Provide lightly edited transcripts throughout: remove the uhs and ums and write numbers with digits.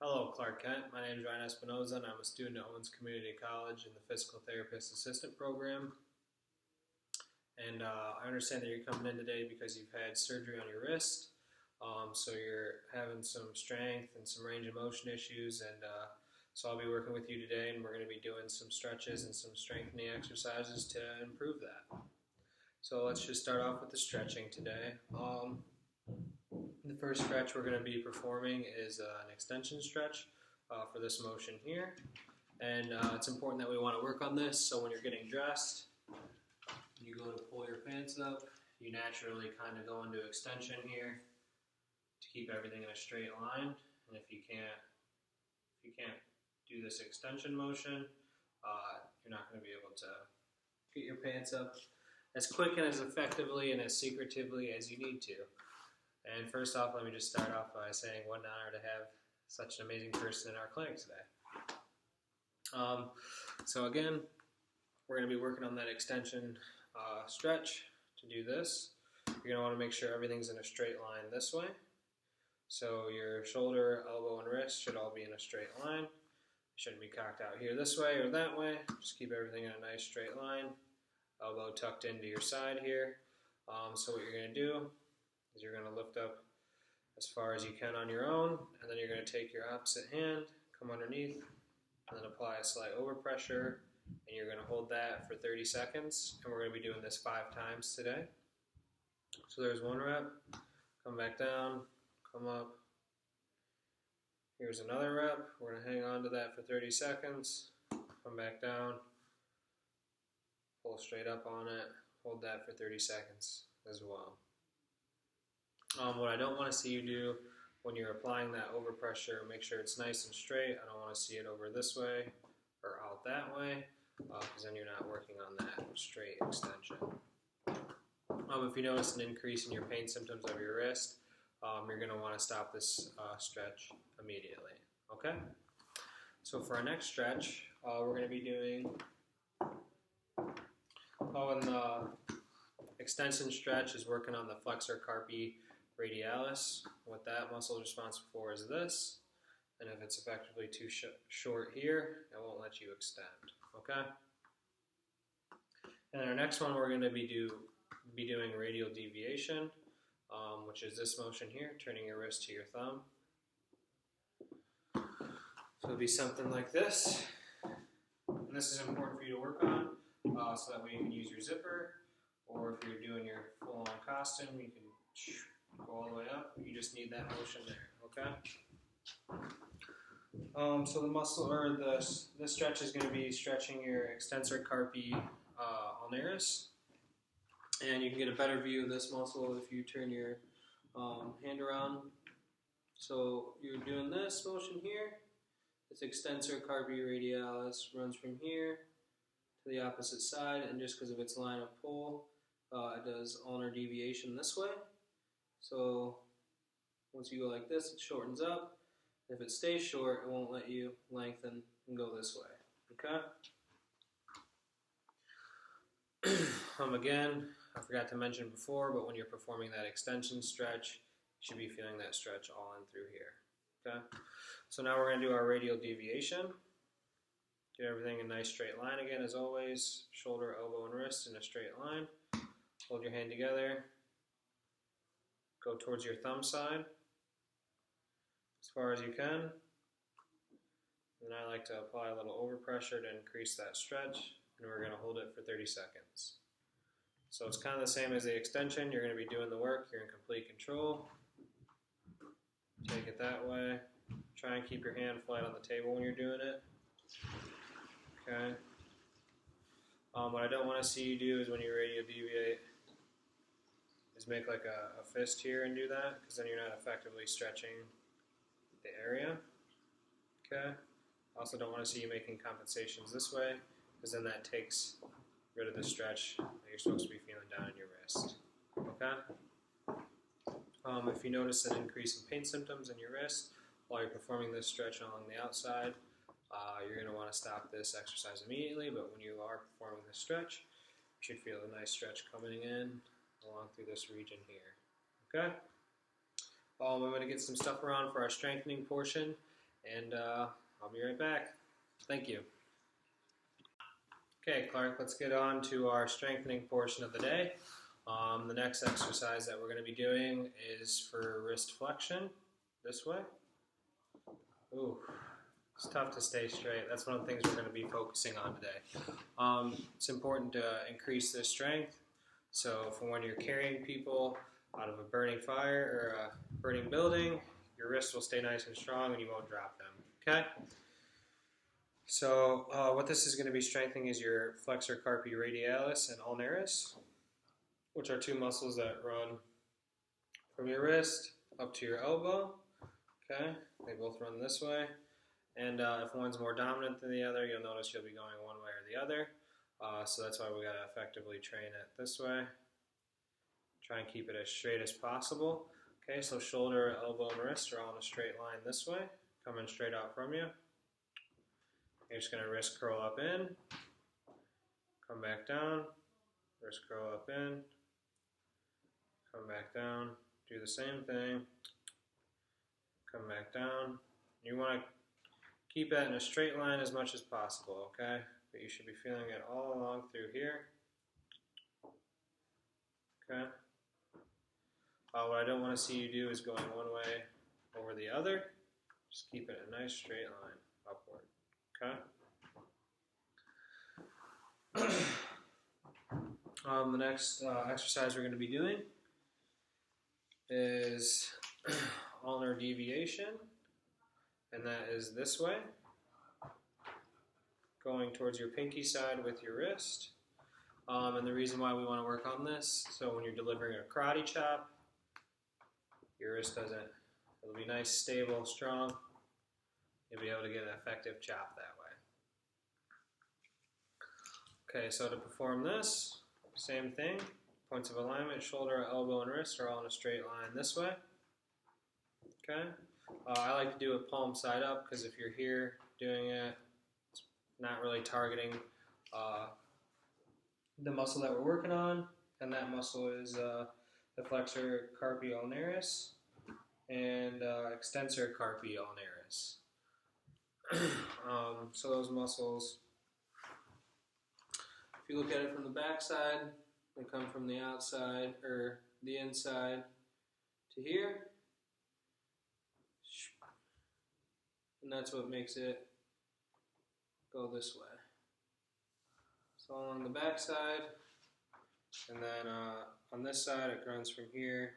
Hello, Clark Kent. My name is Ryan Espinoza, and I'm a student at Owens Community College in the Physical Therapist Assistant Program. And I understand that you're coming in today because you've had surgery on your wrist. So you're having some strength and some range of motion issues. And so I'll be working with you today, and we're going to be doing some stretches and some strengthening exercises to improve that. So let's just start off with the stretching today. The first stretch we're going to be performing is an extension stretch for this motion here. And it's important that we want to work on this, so when you're getting dressed, you go to pull your pants up, you naturally kind of go into extension here to keep everything in a straight line. And if you can't do this extension motion, you're not going to be able to get your pants up as quick and as effectively and as secretively as you need to. And first off, let me just start off by saying what an honor to have such an amazing person in our clinic today. So again, we're going to be working on that extension stretch. To do this, you're going to want to make sure everything's in a straight line this way. So your shoulder, elbow, and wrist should all be in a straight line. It shouldn't be cocked out here this way or that way. Just keep everything in a nice straight line. Elbow tucked into your side here. So what you're going to do is you're going to lift up as far as you can on your own, and then you're going to take your opposite hand, come underneath, and then apply a slight overpressure, and you're going to hold that for 30 seconds, and we're going to be doing this 5 times today. So there's one rep, come back down, come up. Here's another rep. We're going to hang on to that for 30 seconds, come back down, pull straight up on it, hold that for 30 seconds as well. What I don't want to see you do when you're applying that overpressure, make sure it's nice and straight. I don't want to see it over this way or out that way, because then you're not working on that straight extension. If you notice an increase in your pain symptoms of your wrist, you're going to want to stop this stretch immediately. Okay? So for our next stretch, we're going to be doing in the extension stretch is working on the flexor carpi radialis. What that muscle is responsible for is this, and if it's effectively too short here, it won't let you extend. Okay? And our next one, we're going to be doing radial deviation, which is this motion here, turning your wrist to your thumb. So it'll be something like this, and this is important for you to work on, so that way you can use your zipper, or if you're doing your full-on costume, you can go all the way up. You just need that motion there, okay? So the muscle, or this stretch is going to be stretching your extensor carpi ulnaris, and you can get a better view of this muscle if you turn your hand around. So you're doing this motion here. This extensor carpi radialis runs from here to the opposite side, and just because of its line of pull, it does ulnar deviation this way. So once you go like this, it shortens up. If it stays short, it won't let you lengthen and go this way. Okay? Again, I forgot to mention before, but when you're performing that extension stretch, you should be feeling that stretch all in through here. Okay? So now we're going to do our radial deviation. Get everything in a nice straight line again, as always. Shoulder, elbow, and wrist in a straight line. Hold your hand together. Go towards your thumb side as far as you can. And I like to apply a little overpressure to increase that stretch, and we're going to hold it for 30 seconds. So it's kind of the same as the extension. You're going to be doing the work. You're in complete control. Take it that way. Try and keep your hand flat on the table when you're doing it. Okay. What I don't want to see you do is when you radial deviate, is make like a fist here and do that, because then you're not effectively stretching the area. Okay. Also don't want to see you making compensations this way, because then that takes rid of the stretch that you're supposed to be feeling down in your wrist. Okay. If you notice an increase in pain symptoms in your wrist while you're performing this stretch along the outside, you're going to want to stop this exercise immediately, but when you are performing this stretch, you should feel a nice stretch coming in along through this region here. Okay? I'm going to get some stuff around for our strengthening portion, and I'll be right back. Thank you. Okay, Clark, let's get on to our strengthening portion of the day. The next exercise that we're going to be doing is for wrist flexion, this way. Ooh, it's tough to stay straight. That's one of the things we're going to be focusing on today. It's important to increase this strength. So for when you're carrying people out of a burning fire or a burning building, your wrists will stay nice and strong and you won't drop them. Okay? So what this is going to be strengthening is your flexor carpi radialis and ulnaris, which are two muscles that run from your wrist up to your elbow. Okay? They both run this way. And if one's more dominant than the other, you'll notice you'll be going one way or the other. So that's why we got to effectively train it this way. Try and keep it as straight as possible. Okay, so shoulder, elbow, and wrist are all in a straight line this way, coming straight out from you. You're just going to wrist curl up in, come back down, wrist curl up in, come back down, do the same thing, come back down. You want to keep that in a straight line as much as possible, okay? But you should be feeling it all along through here. Okay? What I don't want to see you do is going one way over the other. Just keep it a nice straight line upward. Okay? The next exercise we're going to be doing is ulnar deviation, and that is this way, going towards your pinky side with your wrist. And the reason why we want to work on this, so when you're delivering a karate chop, your wrist doesn't, it'll be nice, stable, strong. You'll be able to get an effective chop that way. Okay, so to perform this, same thing. Points of alignment, shoulder, elbow, and wrist are all in a straight line this way. Okay. I like to do it palm side up because if you're here doing it, it's not really targeting the muscle that we're working on, and that muscle is the flexor carpi ulnaris and extensor carpi ulnaris. So those muscles, if you look at it from the back side, they come from the outside or the inside to here, and that's what makes it go this way. So along the back side, and then on this side it runs from here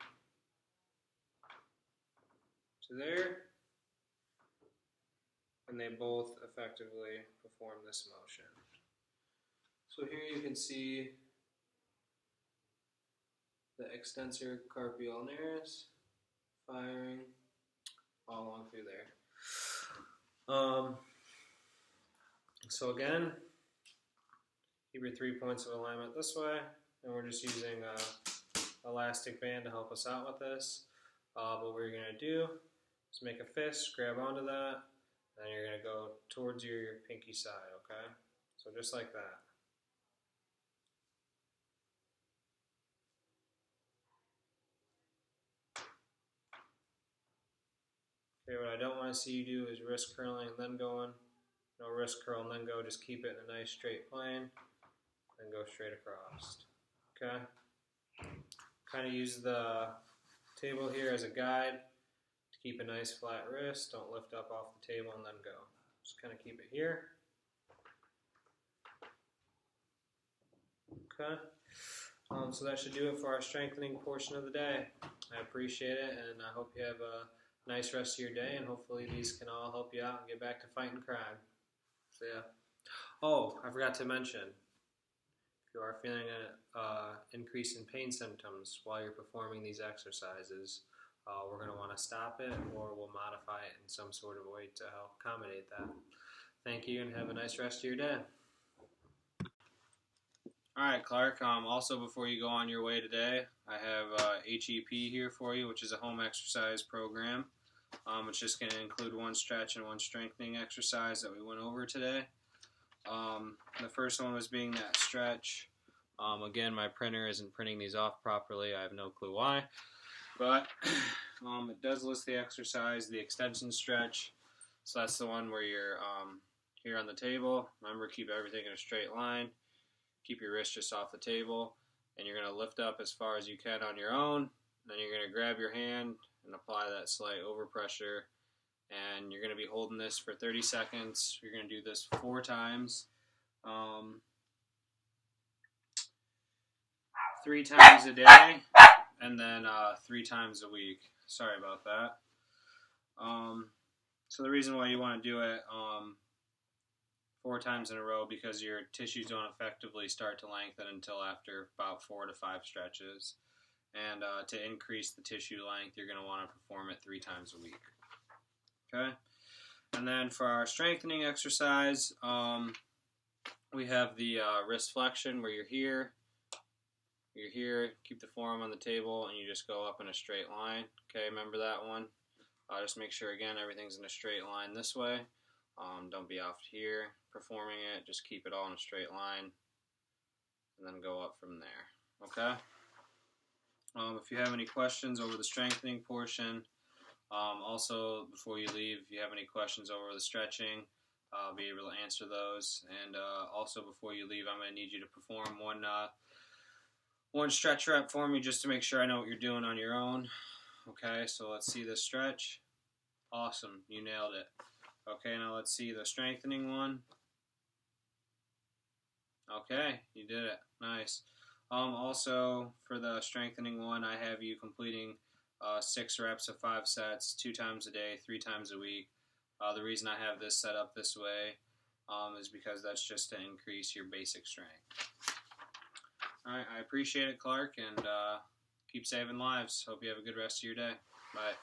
to there, and they both effectively perform this motion. So here you can see the extensor carpi ulnaris firing all along through there. So again, keep your 3 points of alignment this way, and we're just using a elastic band to help us out with this. But what you're going to do is make a fist, grab onto that, and you're going to go towards your pinky side, okay? So just like that. Okay, what I don't want to see you do is wrist curling and then going. No wrist curl and then go. Just keep it in a nice straight plane and go straight across. Okay? Kind of use the table here as a guide to keep a nice flat wrist. Don't lift up off the table and then go. Just kind of keep it here. Okay? So that should do it for our strengthening portion of the day. I appreciate it, and I hope you have a nice rest of your day, and hopefully these can all help you out and get back to fighting crime. So yeah. Oh, I forgot to mention, if you are feeling an increase in pain symptoms while you're performing these exercises, we're going to want to stop it, or we'll modify it in some sort of way to help accommodate that. Thank you, and have a nice rest of your day. Alright, Clark, also before you go on your way today, I have HEP here for you, which is a home exercise program. It's just going to include one stretch and one strengthening exercise that we went over today. The first one was being that stretch. Again, my printer isn't printing these off properly. I have no clue why. But it does list the exercise, the extension stretch. So that's the one where you're here on the table. Remember, keep everything in a straight line. Keep your wrist just off the table. And you're going to lift up as far as you can on your own. Then you're going to grab your hand and apply that slight overpressure. And you're going to be holding this for 30 seconds. You're going to do this 4 times. 3 times a day. And then 3 times a week. Sorry about that. So the reason why you want to do it 4 times in a row, because your tissues don't effectively start to lengthen until after about 4 to 5 stretches. And to increase the tissue length, you're going to want to perform it 3 times a week. Okay? And then for our strengthening exercise, we have the wrist flexion, where you're here, keep the forearm on the table, and you just go up in a straight line. Okay, remember that one? Just make sure, again, everything's in a straight line this way. Don't be off here performing it. Just keep it all in a straight line, and then go up from there. Okay? If you have any questions over the strengthening portion, also before you leave, if you have any questions over the stretching, I'll be able to answer those. And also before you leave, I'm going to need you to perform one stretch rep for me, just to make sure I know what you're doing on your own. Okay, so let's see this stretch. Awesome, you nailed it. Okay, now let's see the strengthening one. Okay, you did it. Nice. Also, for the strengthening one, I have you completing 6 reps of 5 sets, 2 times a day, 3 times a week. The reason I have this set up this way is because that's just to increase your basic strength. Alright, I appreciate it, Clark, and keep saving lives. Hope you have a good rest of your day. Bye.